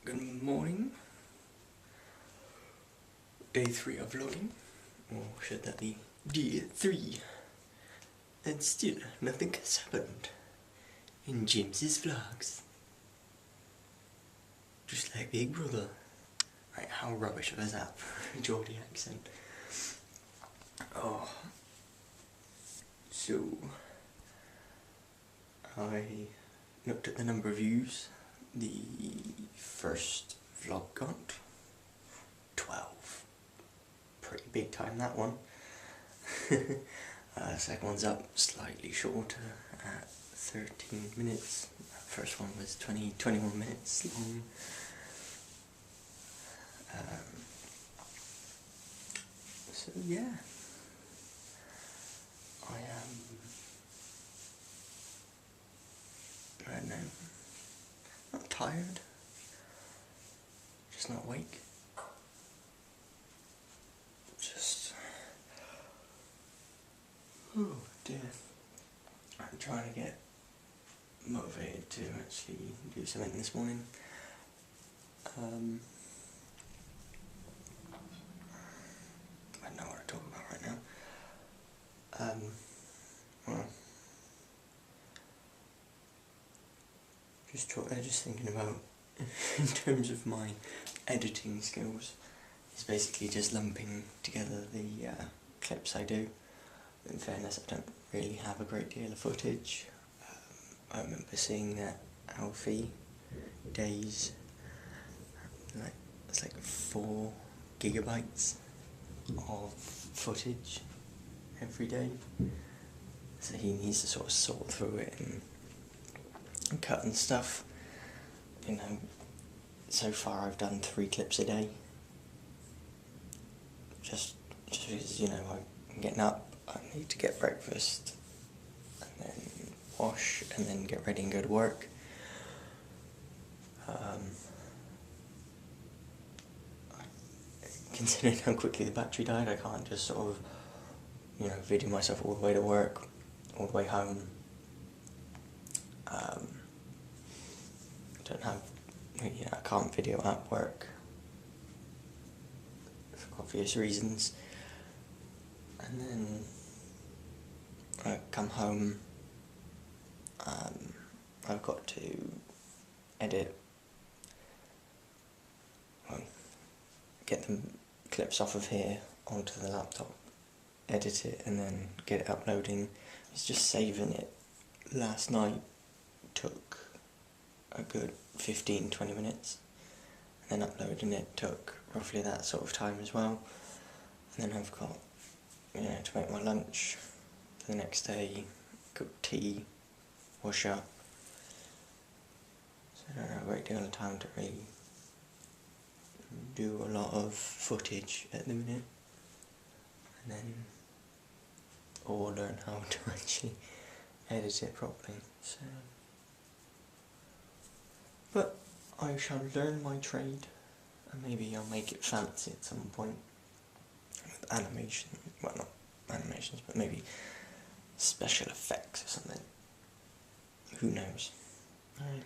Good morning. Day 3 of vlogging, or should that be day 3? And still nothing has happened in James's vlogs. Just like Big Brother. Right, how rubbish was that for a Geordie accent? Oh. So, I looked at the number of views. The first vlog got 12. Pretty big time, that one. Second one's up slightly shorter at 13 minutes. First one was 21 minutes long. So yeah, I don't know, not tired, just not awake, oh dear, I'm trying to get motivated to actually do something this morning. I don't know what to talk about right now. Well, just thinking about, in terms of my editing skills, is basically just lumping together the clips I do. In fairness, I don't really have a great deal of footage. I remember seeing that Alfie Days, it's like 4 gigabytes of footage every day, so he needs to sort of sort through it and cut and stuff. You know, so far I've done 3 clips a day, just because, you know, I'm getting up, I need to get breakfast and then wash and then get ready and go to work. Considering how quickly the battery died, I can't just sort of, you know, video myself all the way to work, all the way home. Don't have, you know, I can't video at work for obvious reasons. And then I come home, I've got to edit, well, get the clips off of here onto the laptop, edit it, and then get it uploading. It's just saving it. Last night took a good 15-20 minutes, and then uploading it took roughly that sort of time as well. And then I've got, you know, to make my lunch for the next day, cook tea, wash up. So I don't have a great deal of time to really do a lot of footage at the minute, and then or learn how to actually edit it properly. So, but I shall learn my trade, and maybe I'll make it fancy at some point with animation. Well, not animations, but maybe special effects or something. Who knows? Alright.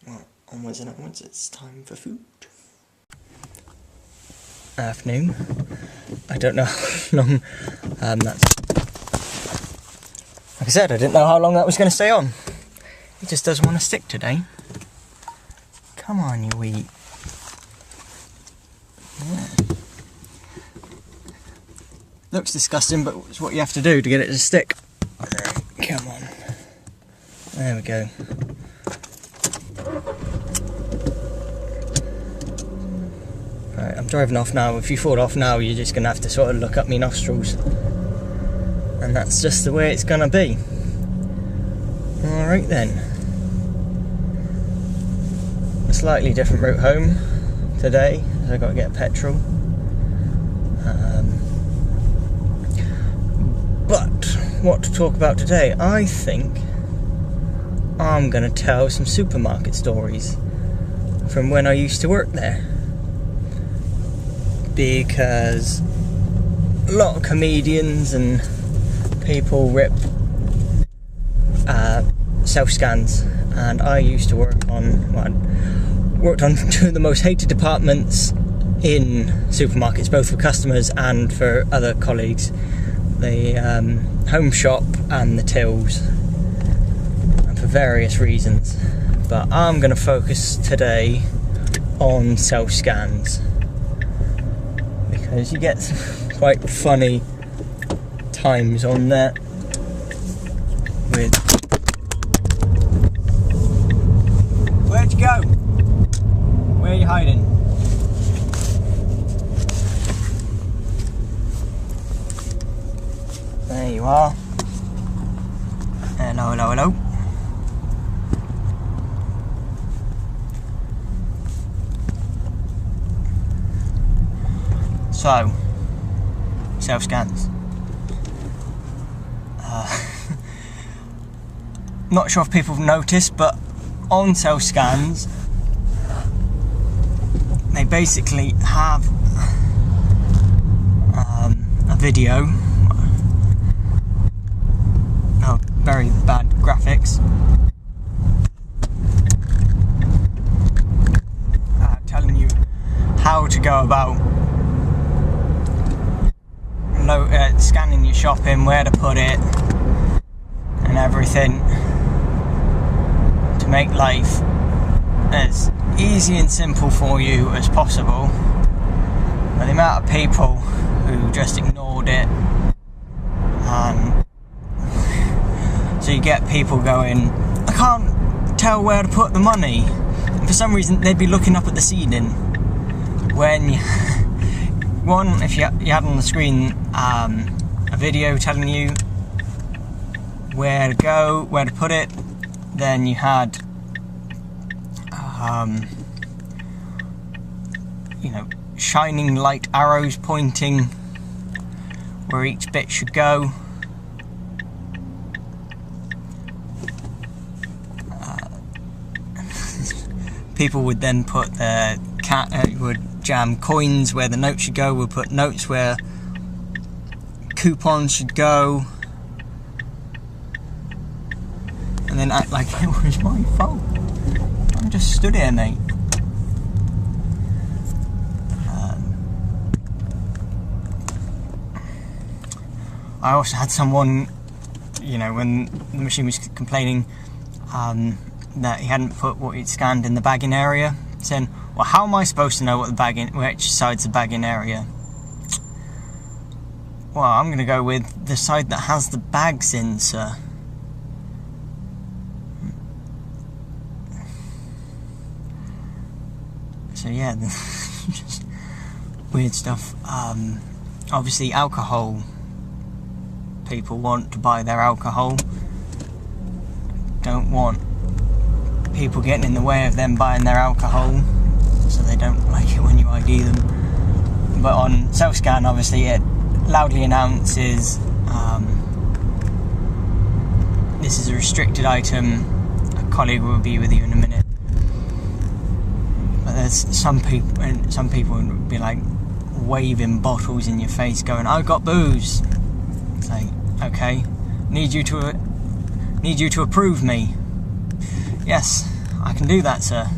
Well, onwards and upwards, it's time for food. Afternoon. I don't know how long that's... Like I said, I didn't know how long that was going to stay on. It just doesn't want to stick today. Come on, you wee. Yeah. Looks disgusting, but it's what you have to do to get it to stick. Come on. There we go. Right, I'm driving off now. If you fall off now, you're just going to have to sort of look up me nostrils. And that's just the way it's going to be. Alright then. A slightly different route home today, as I've got to get petrol. But what to talk about today? I think I'm going to tell some supermarket stories from when I used to work there. Because a lot of comedians and people rip self-scans, and I used to work on one. worked on two of the most hated departments in supermarkets, both for customers and for other colleagues. The home shop and the tills, and for various reasons. But I'm going to focus today on self-scans, because you get quite funny times on there with... Where'd you go? Where are you hiding? There you are. Hello, hello, hello. So, self-scans. Not sure if people have noticed, but on self-scans, they basically have a video. Oh, very bad graphics. Telling you how to go about scanning your shopping, where to put it, and everything, to make life as easy and simple for you as possible. But the amount of people who just ignored it, and so you get people going, I can't tell where to put the money, and for some reason they'd be looking up at the ceiling when one, if you had on the screen a video telling you where to go, where to put it, then you had shining light arrows pointing where each bit should go. People would then put their would jam coins where the notes should go, would put notes where coupons should go, and then act like it was my fault. I'm just stood here, mate. I also had someone, when the machine was complaining that he hadn't put what he'd scanned in the bagging area, saying, well, how am I supposed to know what which side's the bagging area? Well, I'm going to go with the side that has the bags in, sir. So yeah, just weird stuff. Obviously alcohol. People want to buy their alcohol. Don't want people getting in the way of them buying their alcohol, so they don't like it when you ID them. But on self-scan, obviously, it loudly announces this is a restricted item. A colleague will be with you in a minute. But there's some people would be like waving bottles in your face, going, "I've got booze." It's like, okay, need you to approve me. Yes, I can do that, sir.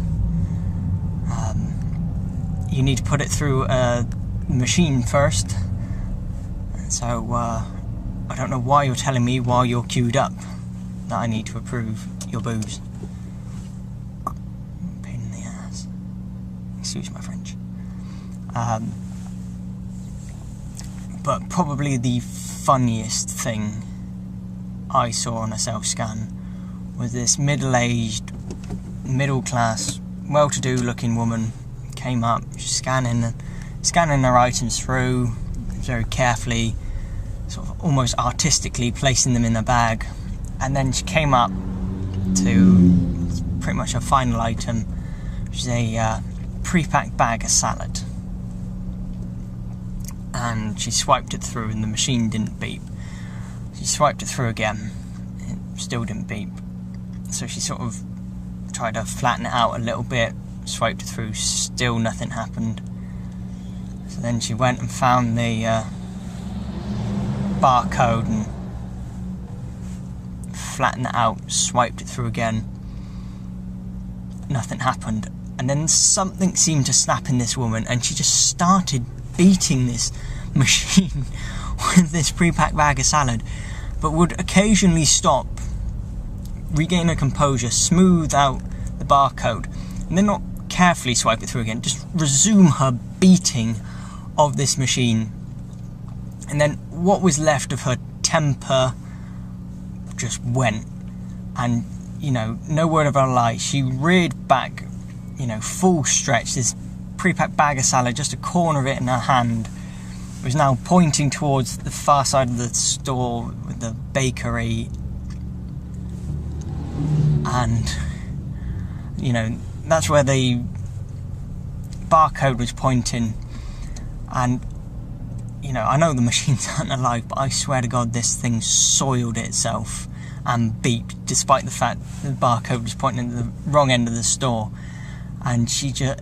You need to put it through a machine first. So, I don't know why you're telling me while you're queued up that I need to approve your booze. Pain in the ass. Excuse my French. But probably the funniest thing I saw on a self-scan was this middle-aged, middle-class, well-to-do looking woman came up, scanning her items through very carefully, sort of almost artistically placing them in a bag, and then she came up to pretty much her final item, which is a pre-packed bag of salad, and she swiped it through and the machine didn't beep. She swiped it through again, it still didn't beep. So she sort of tried to flatten it out a little bit, swiped it through, still nothing happened. So then she went and found the barcode and flattened it out, swiped it through again. nothing happened. And then something seemed to snap in this woman, and she just started beating this machine with this pre-packed bag of salad, but would occasionally stop, regain her composure, smooth out the barcode, and then not carefully swipe it through again, just resume her beating of this machine. And then what was left of her temper just went, and no word of a lie, she reared back, full stretch, this pre-packed bag of salad, just a corner of it in her hand, was now pointing towards the far side of the store with the bakery. And that's where the barcode was pointing. And I know the machines aren't alive, but I swear to God this thing soiled itself and beeped, despite the fact the barcode was pointing to the wrong end of the store. And she just,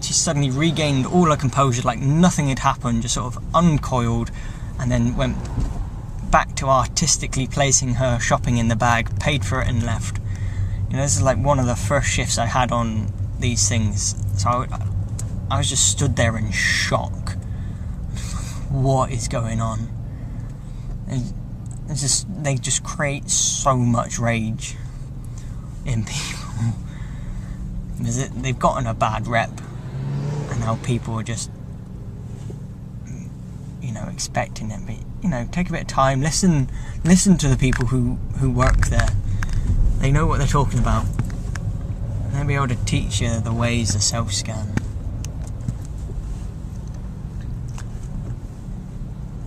she suddenly regained all her composure like nothing had happened, just sort of uncoiled, and then went back to artistically placing her shopping in the bag, paid for it and left. This is like one of the first shifts I had on these things, so I was just stood there in shock. What is going on? They just create so much rage in people. They've gotten a bad rep, and now people are just expecting it. But take a bit of time, listen to the people who work there. They know what they're talking about. They'll be able to teach you the ways of self-scan.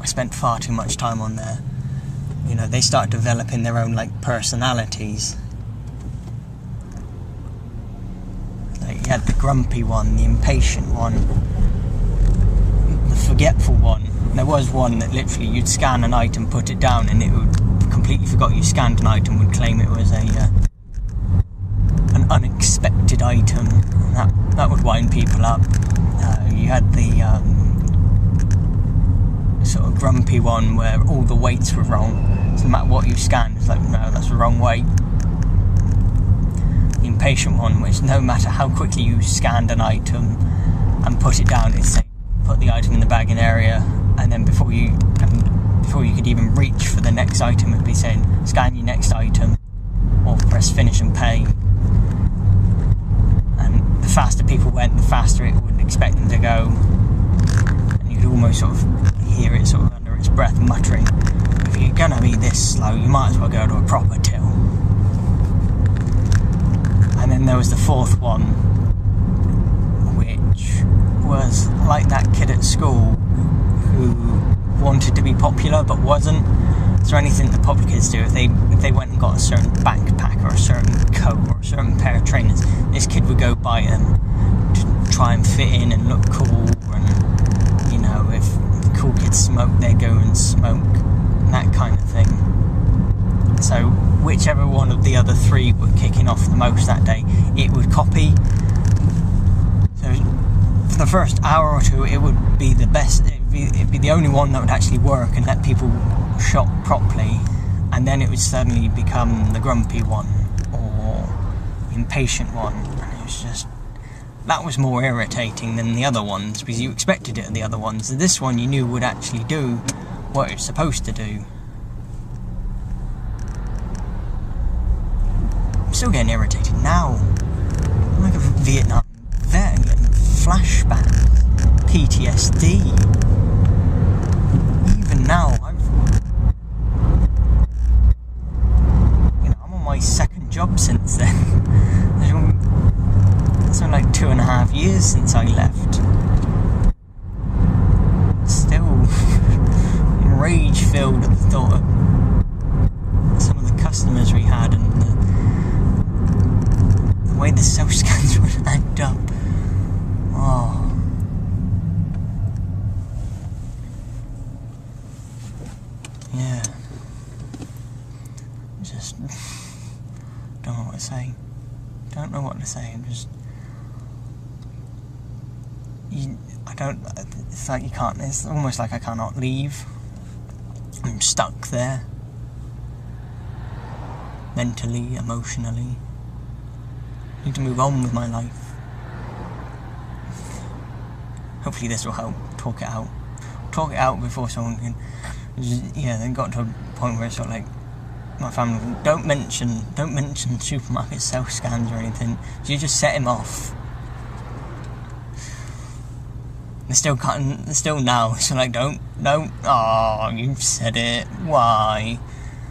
I spent far too much time on there. They start developing their own personalities. You had the grumpy one, the impatient one, the forgetful one. There was one that literally you'd scan an item, put it down, and it would completely forgot you scanned an item, would claim it was an unexpected item. That would wind people up. You had the sort of grumpy one where all the weights were wrong. So no matter what you scanned, it's like, no, that's the wrong weight. The impatient one, which no matter how quickly you scanned an item and put it down, it'd say put the item in the bagging area, and then before you could even reach for the next item, it'd be saying scan your next item or press finish and pay. And the faster people went, the faster it would expect them to go, and you'd almost sort of hear it sort of under its breath muttering, if you're gonna be this slow, you might as well go to a proper till. And then there was the fourth one, which was like that kid at school who wanted to be popular but wasn't. Is there anything that popular kids do? If they went and got a certain backpack or a certain coat or a certain pair of trainers, this kid would go buy them to try and fit in and look cool. And if the cool kids smoke, they'd go and smoke, that kind of thing. So whichever one of the other three were kicking off the most that day, it would copy. So for the first hour or two, it would be the best. It'd be the only one that would actually work and let people shop properly. And then it would suddenly become the grumpy one or impatient one, and it was just, that was more irritating than the other ones, because you expected it of the other ones. This one you knew would actually do what it's supposed to do. I'm still getting irritated now. I'm like a Vietnam vet and getting flashbacks, PTSD. Even now, I'm on my second job since then. It's been like 2.5 years since I left. Still rage-filled at the thought of some of the customers we had and the way the self-scans would act up. Oh. Yeah. Just don't know what to say. Don't know what to say. I'm just... It's like you can't, it's almost like I cannot leave. I'm stuck there. Mentally, emotionally. need to move on with my life. Hopefully this will help talk it out. Talk it out before someone can... Yeah, then got to a point where it's sort of like, my family, don't mention supermarket self-scans or anything. So you just set him off. They're still cutting, they're still now, so like, don't, oh, you've said it, why?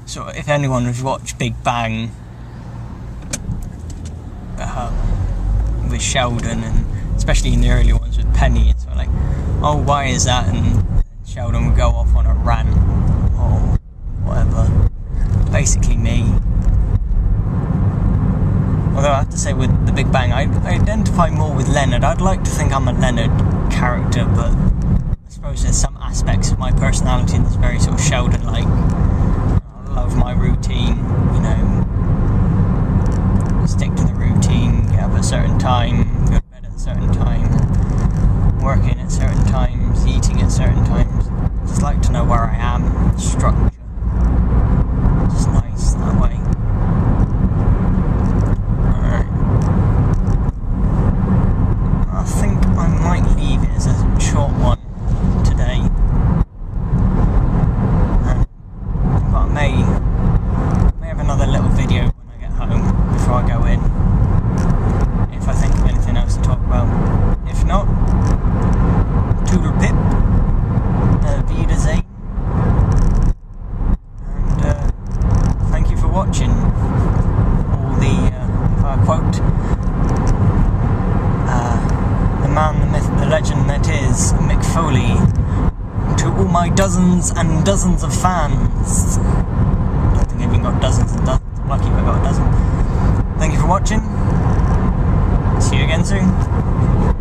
So if anyone has watched Big Bang, with Sheldon, and especially in the early ones with Penny, it's sort of like, oh, why is that? And Sheldon would go off on a rant, or whatever. Basically me. Although I have to say, with the Big Bang, I identify more with Leonard. I'd like to think I'm a Leonard character, but I suppose there's some aspects of my personality that's very sort of Sheldon-like. I love my routine, you know, stick to the routine, get up at a certain time, go to bed at a certain time, working at certain times, eating at certain times. Just like to know where I am, structure. Just nice that way. Alright. I think I might leave it as a short one today. But I may have another little video when I get home before I go in. If I think of anything else to talk about. If not, toodle pip. Wiedersehen. And thank you for watching all the, if I quote, the man, the myth, the legend that is Mick Foley, to all my dozens and dozens of fans. I don't think I've even got dozens and dozens. I'm lucky if I got a dozen. Thank you for watching. See you again soon.